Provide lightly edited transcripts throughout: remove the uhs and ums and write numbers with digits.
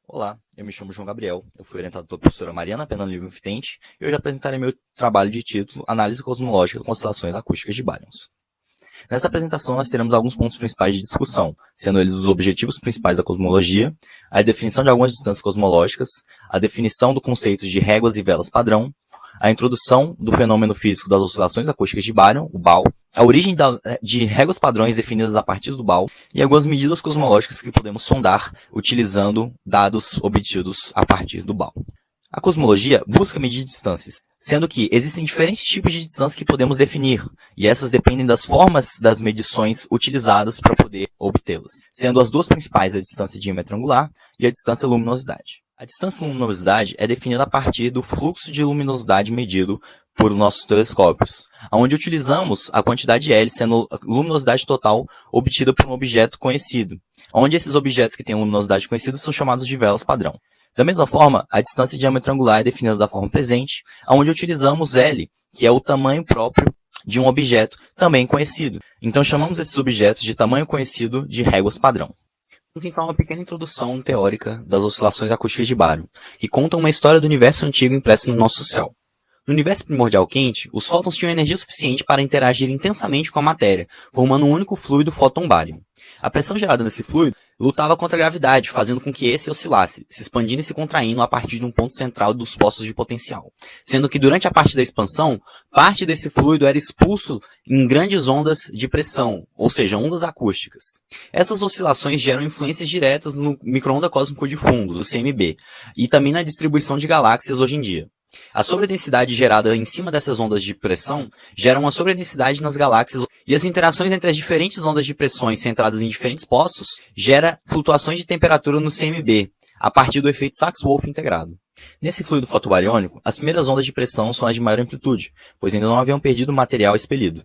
Olá, eu me chamo João Gabriel, eu fui orientado pela professora Mariana Pena Livre-Vitente e hoje apresentarei meu trabalho de título Análise Cosmológica de Constelações Acústicas de Baryons. Nessa apresentação nós teremos alguns pontos principais de discussão, sendo eles os objetivos principais da cosmologia, a definição de algumas distâncias cosmológicas, a definição do conceito de réguas e velas padrão, a introdução do fenômeno físico das oscilações acústicas de Baryon, o BAO, a origem de réguas padrões definidas a partir do BAO e algumas medidas cosmológicas que podemos sondar utilizando dados obtidos a partir do BAO. A cosmologia busca medir distâncias, sendo que existem diferentes tipos de distâncias que podemos definir, e essas dependem das formas das medições utilizadas para poder obtê-las, sendo as duas principais a distância diâmetro angular e a distância luminosidade. A distância luminosidade é definida a partir do fluxo de luminosidade medido por nossos telescópios, onde utilizamos a quantidade L sendo a luminosidade total obtida por um objeto conhecido, onde esses objetos que têm luminosidade conhecida são chamados de velas padrão. Da mesma forma, a distância diâmetro angular é definida da forma presente, onde utilizamos L, que é o tamanho próprio de um objeto também conhecido. Então chamamos esses objetos de tamanho conhecido de réguas padrão. Vamos então uma pequena introdução teórica das oscilações acústicas de Baryon, que contam uma história do universo antigo impressa no nosso céu. No universo primordial quente, os fótons tinham energia suficiente para interagir intensamente com a matéria, formando um único fluido fóton-bárion. A pressão gerada nesse fluido lutava contra a gravidade, fazendo com que esse oscilasse, se expandindo e se contraindo a partir de um ponto central dos postos de potencial. Sendo que durante a parte da expansão, parte desse fluido era expulso em grandes ondas de pressão, ou seja, ondas acústicas. Essas oscilações geram influências diretas no micro-onda cósmico de fundo, do CMB, e também na distribuição de galáxias hoje em dia. A sobredensidade gerada em cima dessas ondas de pressão gera uma sobredensidade nas galáxias e as interações entre as diferentes ondas de pressões centradas em diferentes postos gera flutuações de temperatura no CMB, a partir do efeito Sachs-Wolfe integrado. Nesse fluido fotobariônico, as primeiras ondas de pressão são as de maior amplitude, pois ainda não haviam perdido material expelido.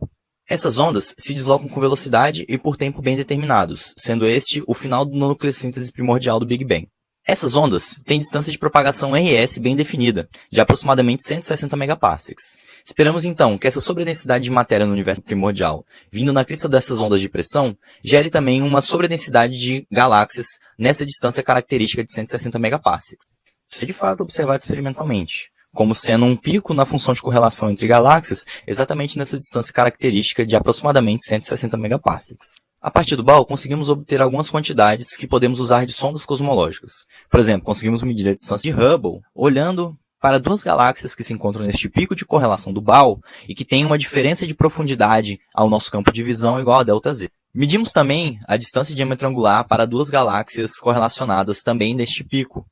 Essas ondas se deslocam com velocidade e por tempo bem determinados, sendo este o final do nucleossíntese primordial do Big Bang. Essas ondas têm distância de propagação RS bem definida, de aproximadamente 160 megaparsecs. Esperamos então que essa sobredensidade de matéria no universo primordial, vindo na crista dessas ondas de pressão, gere também uma sobredensidade de galáxias nessa distância característica de 160 megaparsecs. Isso é de fato observado experimentalmente, como sendo um pico na função de correlação entre galáxias exatamente nessa distância característica de aproximadamente 160 megaparsecs. A partir do BAO, conseguimos obter algumas quantidades que podemos usar de sondas cosmológicas. Por exemplo, conseguimos medir a distância de Hubble olhando para duas galáxias que se encontram neste pico de correlação do BAO e que têm uma diferença de profundidade ao nosso campo de visão igual a ΔZ. Medimos também a distância diâmetro angular para duas galáxias correlacionadas também neste pico,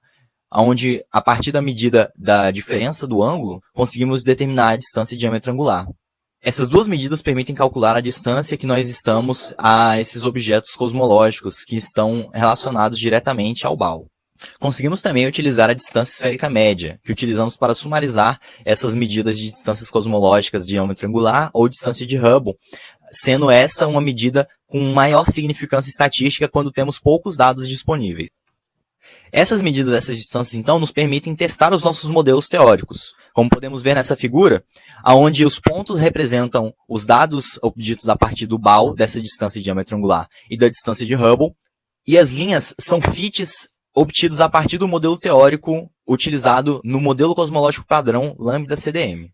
onde, a partir da medida da diferença do ângulo, conseguimos determinar a distância diâmetro angular. Essas duas medidas permitem calcular a distância que nós estamos a esses objetos cosmológicos que estão relacionados diretamente ao BAO. Conseguimos também utilizar a distância esférica média, que utilizamos para sumarizar essas medidas de distâncias cosmológicas de diâmetro angular ou distância de Hubble, sendo essa uma medida com maior significância estatística quando temos poucos dados disponíveis. Essas medidas dessas distâncias, então, nos permitem testar os nossos modelos teóricos. Como podemos ver nessa figura, onde os pontos representam os dados obtidos a partir do BAO, dessa distância de diâmetro angular, e da distância de Hubble, e as linhas são fits obtidos a partir do modelo teórico utilizado no modelo cosmológico padrão Lambda-CDM.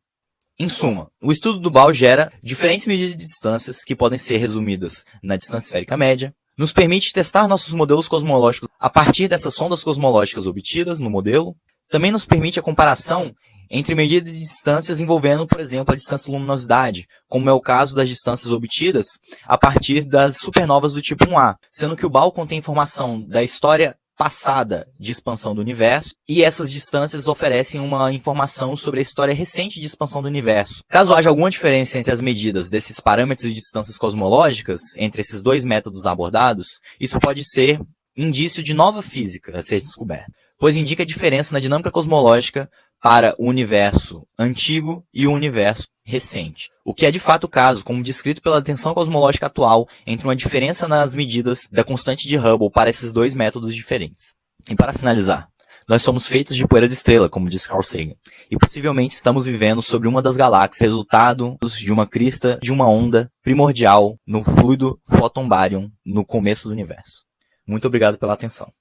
Em suma, o estudo do BAO gera diferentes medidas de distâncias que podem ser resumidas na distância esférica média, nos permite testar nossos modelos cosmológicos a partir dessas sondas cosmológicas obtidas no modelo, também nos permite a comparação entre medidas de distâncias envolvendo, por exemplo, a distância luminosidade, como é o caso das distâncias obtidas a partir das supernovas do tipo 1A, sendo que o BAO contém informação da história passada de expansão do universo, e essas distâncias oferecem uma informação sobre a história recente de expansão do universo. Caso haja alguma diferença entre as medidas desses parâmetros de distâncias cosmológicas, entre esses dois métodos abordados, isso pode ser indício de nova física a ser descoberta, pois indica a diferença na dinâmica cosmológica para o universo antigo e o universo recente. O que é de fato o caso, como descrito pela tensão cosmológica atual, entre uma diferença nas medidas da constante de Hubble para esses dois métodos diferentes. E para finalizar, nós somos feitos de poeira de estrela, como diz Carl Sagan, e possivelmente estamos vivendo sobre uma das galáxias, resultado de uma crista de uma onda primordial no fluido fóton-bárion no começo do universo. Muito obrigado pela atenção.